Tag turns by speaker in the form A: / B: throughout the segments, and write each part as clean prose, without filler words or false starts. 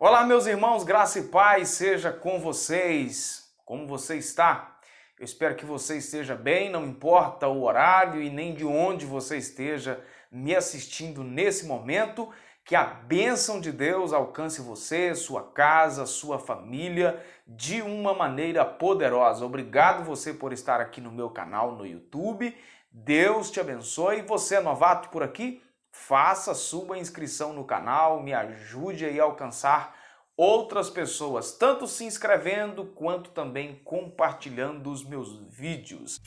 A: Olá, meus irmãos, graça e paz seja com vocês. Como você está? Eu espero que você esteja bem, não importa o horário e nem de onde você esteja me assistindo nesse momento, que a bênção de Deus alcance você, sua casa, sua família de uma maneira poderosa. Obrigado você por estar aqui no meu canal no YouTube. Deus te abençoe. Você é novato por aqui? Faça sua inscrição no canal, me ajude aí a alcançar outras pessoas, tanto se inscrevendo quanto também compartilhando os meus vídeos.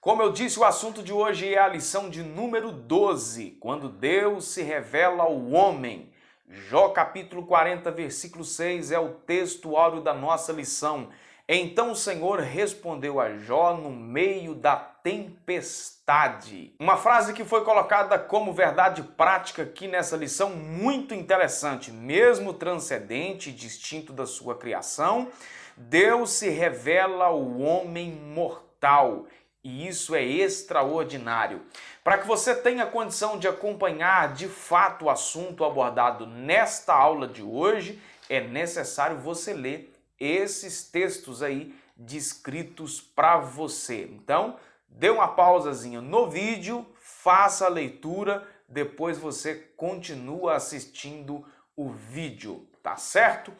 A: Como eu disse, o assunto de hoje é a lição de número 12, quando Deus se revela ao homem. Jó capítulo 40, versículo 6 é o texto áureo da nossa lição. Então o Senhor respondeu a Jó no meio da tempestade. Uma frase que foi colocada como verdade prática aqui nessa lição, muito interessante, mesmo transcendente e distinto da sua criação, Deus se revela ao homem mortal. E isso é extraordinário. Para que você tenha condição de acompanhar de fato o assunto abordado nesta aula de hoje, é necessário você ler esses textos aí descritos para você. Então, dê uma pausazinha no vídeo, faça a leitura, depois você continua assistindo o vídeo, tá certo?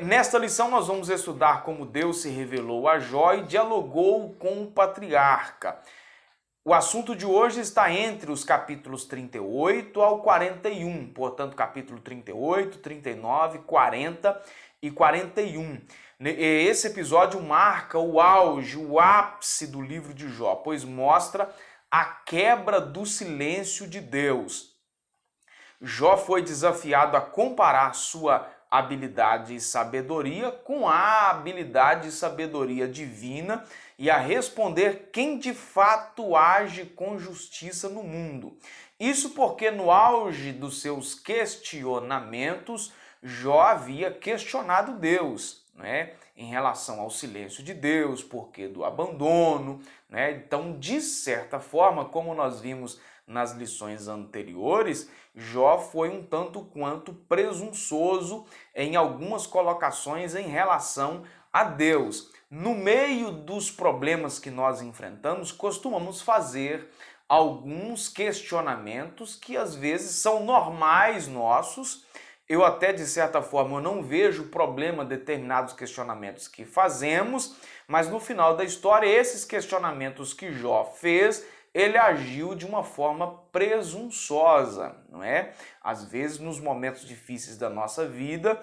A: Nesta lição nós vamos estudar como Deus se revelou a Jó e dialogou com o patriarca. O assunto de hoje está entre os capítulos 38 ao 41, portanto capítulo 38, 39, 40 e 41. Esse episódio marca o auge, o ápice do livro de Jó, pois mostra a quebra do silêncio de Deus. Jó foi desafiado a comparar sua habilidade e sabedoria com a habilidade e sabedoria divina e a responder quem de fato age com justiça no mundo. Isso porque no auge dos seus questionamentos, Jó havia questionado Deus, né, em relação ao silêncio de Deus, porquê do abandono, né? Então, de certa forma, como nós vimos nas lições anteriores, Jó foi um tanto quanto presunçoso em algumas colocações em relação a Deus. No meio dos problemas que nós enfrentamos, costumamos fazer alguns questionamentos que às vezes são normais nossos. Eu até, de certa forma, eu não vejo problema em determinados questionamentos que fazemos, mas no final da história, esses questionamentos que Jó fez, ele agiu de uma forma presunçosa, não é? Às vezes, nos momentos difíceis da nossa vida,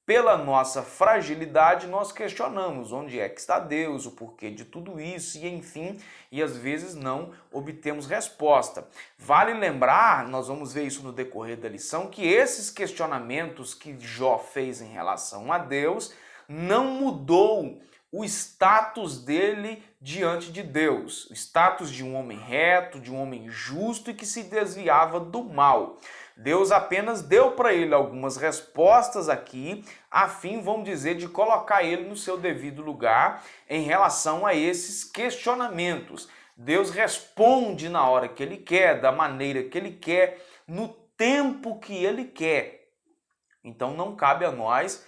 A: pela nossa fragilidade, nós questionamos onde é que está Deus, o porquê de tudo isso, e enfim, e às vezes não obtemos resposta. Vale lembrar, nós vamos ver isso no decorrer da lição, que esses questionamentos que Jó fez em relação a Deus não mudou o status dele diante de Deus, o status de um homem reto, de um homem justo e que se desviava do mal. Deus apenas deu para ele algumas respostas aqui, a fim, vamos dizer, de colocar ele no seu devido lugar em relação a esses questionamentos. Deus responde na hora que ele quer, da maneira que ele quer, no tempo que ele quer. Então não cabe a nós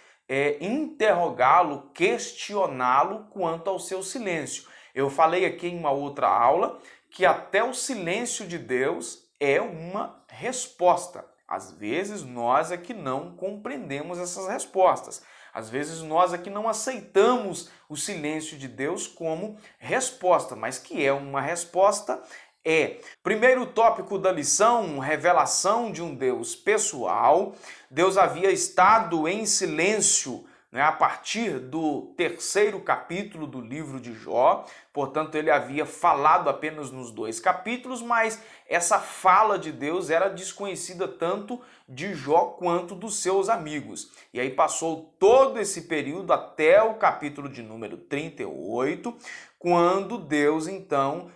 A: interrogá-lo, questioná-lo quanto ao seu silêncio. Eu falei aqui em uma outra aula que até o silêncio de Deus é uma resposta. Às vezes nós é que não compreendemos essas respostas. Às vezes nós é que não aceitamos o silêncio de Deus como resposta, mas que é uma resposta. Primeiro tópico da lição, revelação de um Deus pessoal. Deus havia estado em silêncio, né, a partir do terceiro capítulo do livro de Jó, portanto ele havia falado apenas nos 2 capítulos, mas essa fala de Deus era desconhecida tanto de Jó quanto dos seus amigos. E aí passou todo esse período até o capítulo de número 38, quando Deus então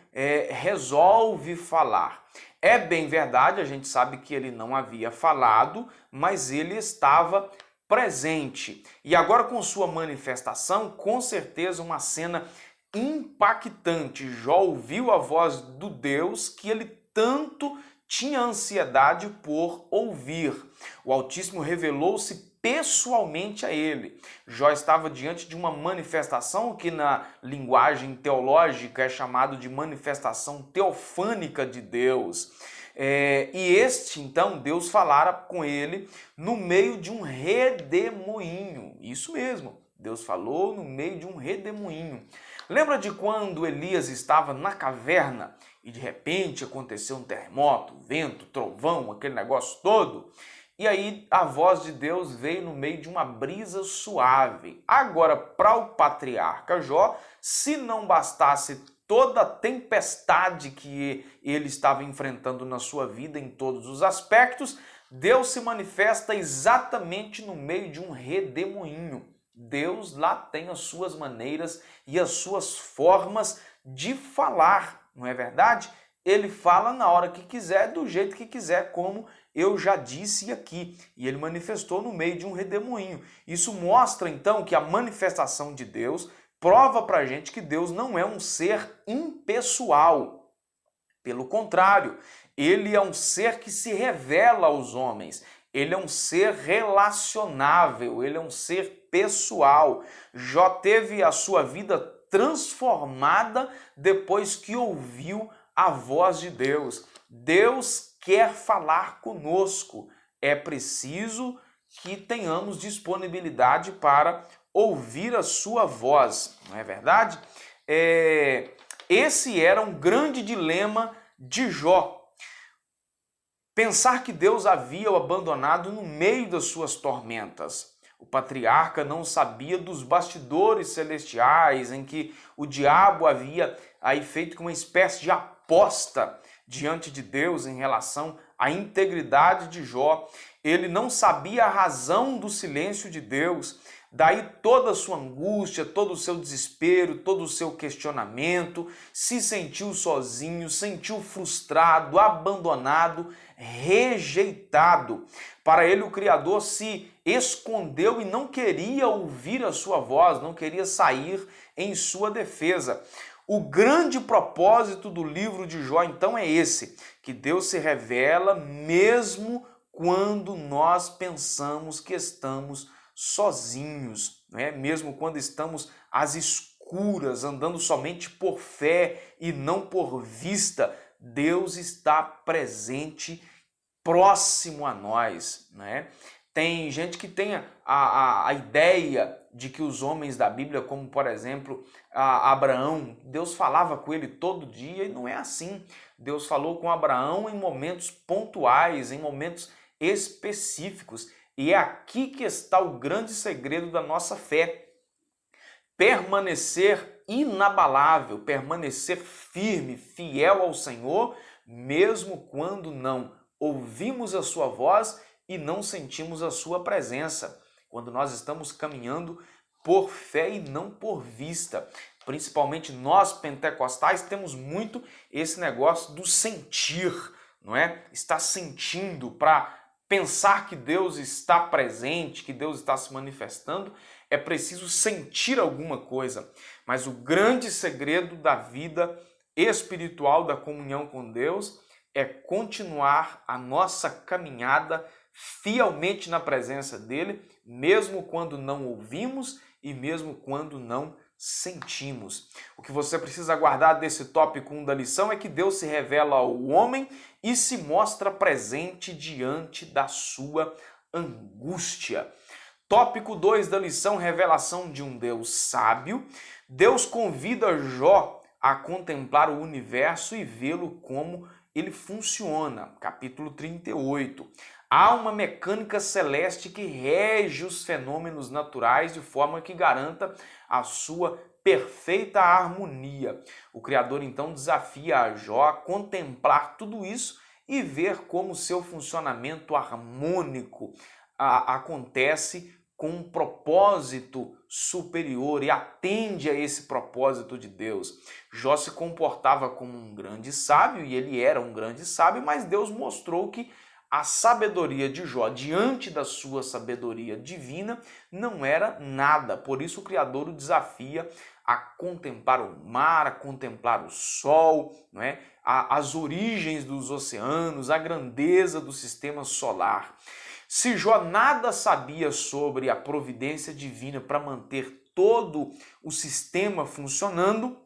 A: resolve falar. É bem verdade, a gente sabe que ele não havia falado, mas ele estava presente. E agora com sua manifestação, com certeza uma cena impactante. Jó ouviu a voz do Deus que ele tanto tinha ansiedade por ouvir. O Altíssimo revelou-se pessoalmente a ele. Jó estava diante de uma manifestação que na linguagem teológica é chamado de manifestação teofânica de Deus. Então, Deus falara com ele no meio de um redemoinho. Isso mesmo, Deus falou no meio de um redemoinho. Lembra de quando Elias estava na caverna e de repente aconteceu um terremoto, vento, trovão, aquele negócio todo? E aí a voz de Deus veio no meio de uma brisa suave. Agora, para o patriarca Jó, se não bastasse toda a tempestade que ele estava enfrentando na sua vida em todos os aspectos, Deus se manifesta exatamente no meio de um redemoinho. Deus lá tem as suas maneiras e as suas formas de falar, não é verdade? Ele fala na hora que quiser, do jeito que quiser, como eu já disse aqui. E ele manifestou no meio de um redemoinho. Isso mostra então que a manifestação de Deus prova pra gente que Deus não é um ser impessoal. Pelo contrário, ele é um ser que se revela aos homens. Ele é um ser relacionável, ele é um ser pessoal. Jó teve a sua vida transformada depois que ouviu a voz de Deus. Deus quer falar conosco. É preciso que tenhamos disponibilidade para ouvir a sua voz, não é verdade? Esse era um grande dilema de Jó. Pensar que Deus havia o abandonado no meio das suas tormentas. O patriarca não sabia dos bastidores celestiais em que o diabo havia aí feito uma espécie de aposta diante de Deus em relação à integridade de Jó. Ele não sabia a razão do silêncio de Deus. Daí toda a sua angústia, todo o seu desespero, todo o seu questionamento, se sentiu sozinho, sentiu frustrado, abandonado, rejeitado. Para ele o Criador se escondeu e não queria ouvir a sua voz, não queria sair em sua defesa. O grande propósito do livro de Jó então é esse, que Deus se revela mesmo quando nós pensamos que estamos sozinhos, né? Mesmo quando estamos às escuras, andando somente por fé e não por vista, Deus está presente, próximo a nós, né? Tem gente que tem a ideia de que os homens da Bíblia, como por exemplo Abraão, Deus falava com ele todo dia, e não é assim. Deus falou com Abraão em momentos pontuais, em momentos específicos. E é aqui que está o grande segredo da nossa fé. Permanecer inabalável, permanecer firme, fiel ao Senhor, mesmo quando não ouvimos a sua voz e não sentimos a sua presença. Quando nós estamos caminhando por fé e não por vista. Principalmente nós pentecostais temos muito esse negócio do sentir, não é? Estar sentindo para pensar que Deus está presente, que Deus está se manifestando, é preciso sentir alguma coisa. Mas o grande segredo da vida espiritual, da comunhão com Deus, é continuar a nossa caminhada fielmente na presença dele, mesmo quando não ouvimos e mesmo quando não sentimos. O que você precisa guardar desse tópico 1 da lição é que Deus se revela ao homem e se mostra presente diante da sua angústia. Tópico 2 da lição, revelação de um Deus sábio. Deus convida Jó a contemplar o universo e vê-lo como ele funciona. Capítulo 38. Há uma mecânica celeste que rege os fenômenos naturais de forma que garanta a sua perfeita harmonia. O Criador então desafia a Jó a contemplar tudo isso e ver como seu funcionamento harmônico acontece com um propósito superior e atende a esse propósito de Deus. Jó se comportava como um grande sábio, e ele era um grande sábio, mas Deus mostrou que a sabedoria de Jó, diante da sua sabedoria divina, não era nada. Por isso o Criador o desafia a contemplar o mar, a contemplar o sol, não é? as origens dos oceanos, a grandeza do sistema solar. Se Jó nada sabia sobre a providência divina para manter todo o sistema funcionando,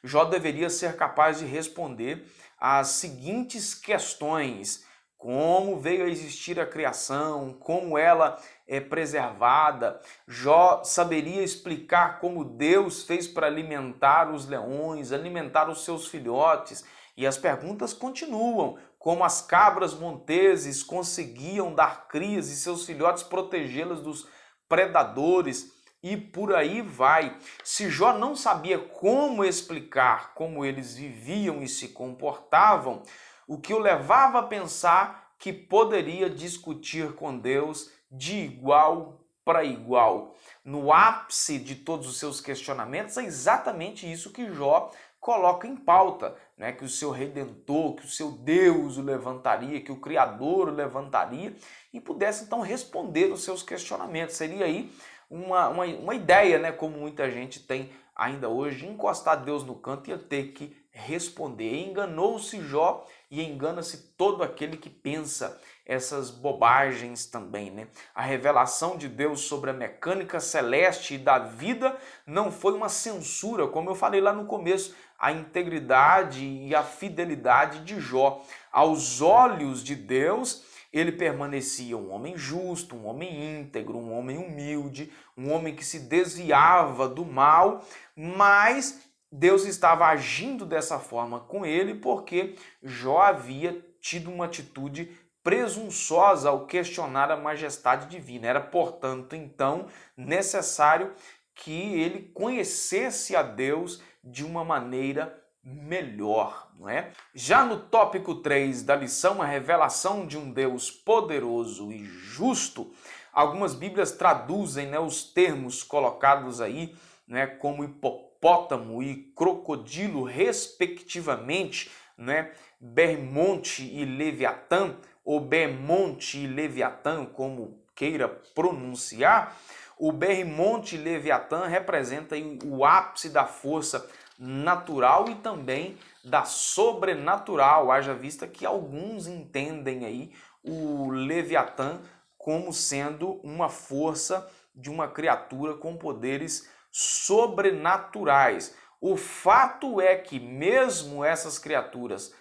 A: Jó deveria ser capaz de responder às seguintes questões: como veio a existir a criação, como ela é preservada. Jó saberia explicar como Deus fez para alimentar os leões, alimentar os seus filhotes. E as perguntas continuam: como as cabras monteses conseguiam dar crias e seus filhotes protegê-las dos predadores, e por aí vai. Se Jó não sabia como explicar como eles viviam e se comportavam, o que o levava a pensar que poderia discutir com Deus de igual para igual. No ápice de todos os seus questionamentos, é exatamente isso que Jó coloca em pauta, né? Que o seu Redentor, que o seu Deus o levantaria, que o Criador o levantaria e pudesse então responder os seus questionamentos. Seria aí uma ideia, né, como muita gente tem ainda hoje, encostar Deus no canto e ter que responder. Enganou-se Jó e engana-se todo aquele que pensa essas bobagens também, né? A revelação de Deus sobre a mecânica celeste e da vida não foi uma censura, como eu falei lá no começo, a integridade e a fidelidade de Jó. Aos olhos de Deus, ele permanecia um homem justo, um homem íntegro, um homem humilde, um homem que se desviava do mal, mas Deus estava agindo dessa forma com ele porque Jó havia tido uma atitude presunçosa ao questionar a majestade divina. Era, portanto, então, necessário que ele conhecesse a Deus de uma maneira melhor, não é? Já no tópico 3 da lição, a revelação de um Deus poderoso e justo, algumas Bíblias traduzem, né, os termos colocados aí, né, como hipopótamo e crocodilo, respectivamente, né, Bermonte e Leviatã, ou Bermonte e Leviatã, como queira pronunciar. O Bermonte e Leviatã representa o ápice da força natural e também da sobrenatural, haja vista que alguns entendem aí o Leviatã como sendo uma força de uma criatura com poderes sobrenaturais. O fato é que mesmo essas criaturas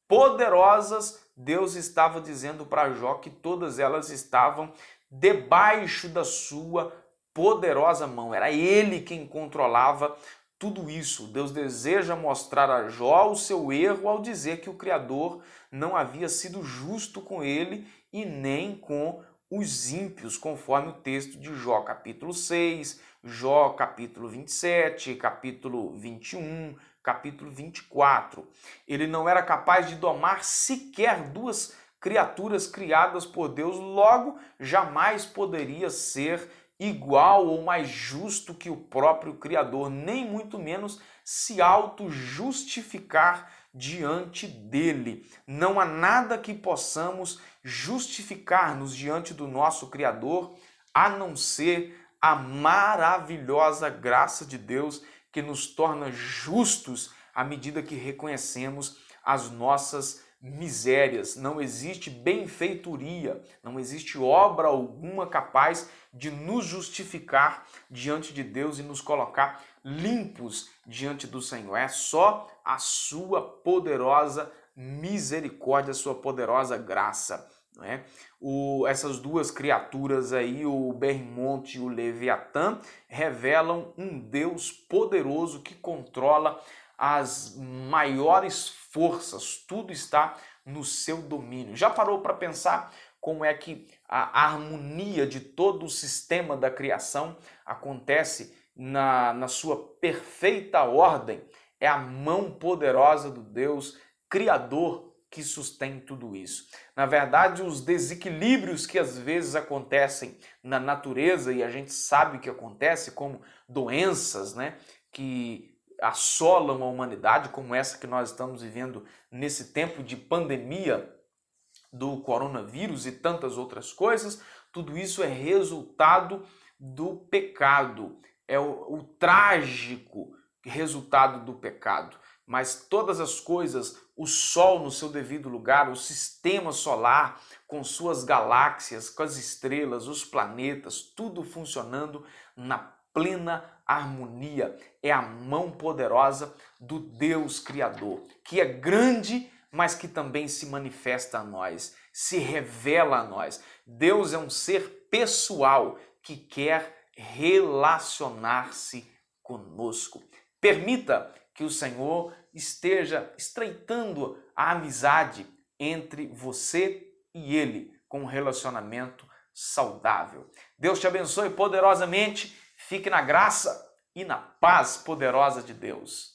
A: poderosas, Deus estava dizendo para Jó que todas elas estavam debaixo da sua poderosa mão. Era ele quem controlava tudo isso. Deus deseja mostrar a Jó o seu erro ao dizer que o Criador não havia sido justo com ele e nem com os ímpios, conforme o texto de Jó capítulo 6, Jó capítulo 27, capítulo 21, capítulo 24. Ele não era capaz de domar sequer duas criaturas criadas por Deus, logo jamais poderia ser igual ou mais justo que o próprio Criador, nem muito menos se auto-justificar diante dele. Não há nada que possamos justificar-nos diante do nosso Criador, a não ser a maravilhosa graça de Deus que nos torna justos à medida que reconhecemos as nossas misérias. Não existe benfeitoria, não existe obra alguma capaz de nos justificar diante de Deus e nos colocar limpos diante do Senhor. É só a sua poderosa misericórdia, a sua poderosa graça. Não é? Essas duas criaturas aí, o Bermonte e o Leviatã, revelam um Deus poderoso que controla as maiores forças, tudo está no seu domínio. Já parou para pensar como é que a harmonia de todo o sistema da criação acontece na sua perfeita ordem? É a mão poderosa do Deus Criador que sustém tudo isso. Na verdade, os desequilíbrios que às vezes acontecem na natureza, e a gente sabe que acontece, como doenças, né, que assolam a humanidade, como essa que nós estamos vivendo nesse tempo de pandemia do coronavírus e tantas outras coisas, tudo isso é resultado do pecado, é o trágico resultado do pecado. mas todas as coisas, o Sol no seu devido lugar, o sistema solar com suas galáxias, com as estrelas, os planetas, tudo funcionando na plena harmonia. É a mão poderosa do Deus Criador, que é grande, mas que também se manifesta a nós, se revela a nós. Deus é um ser pessoal que quer relacionar-se conosco. Permita que o Senhor esteja estreitando a amizade entre você e Ele, com um relacionamento saudável. Deus te abençoe poderosamente, fique na graça e na paz poderosa de Deus.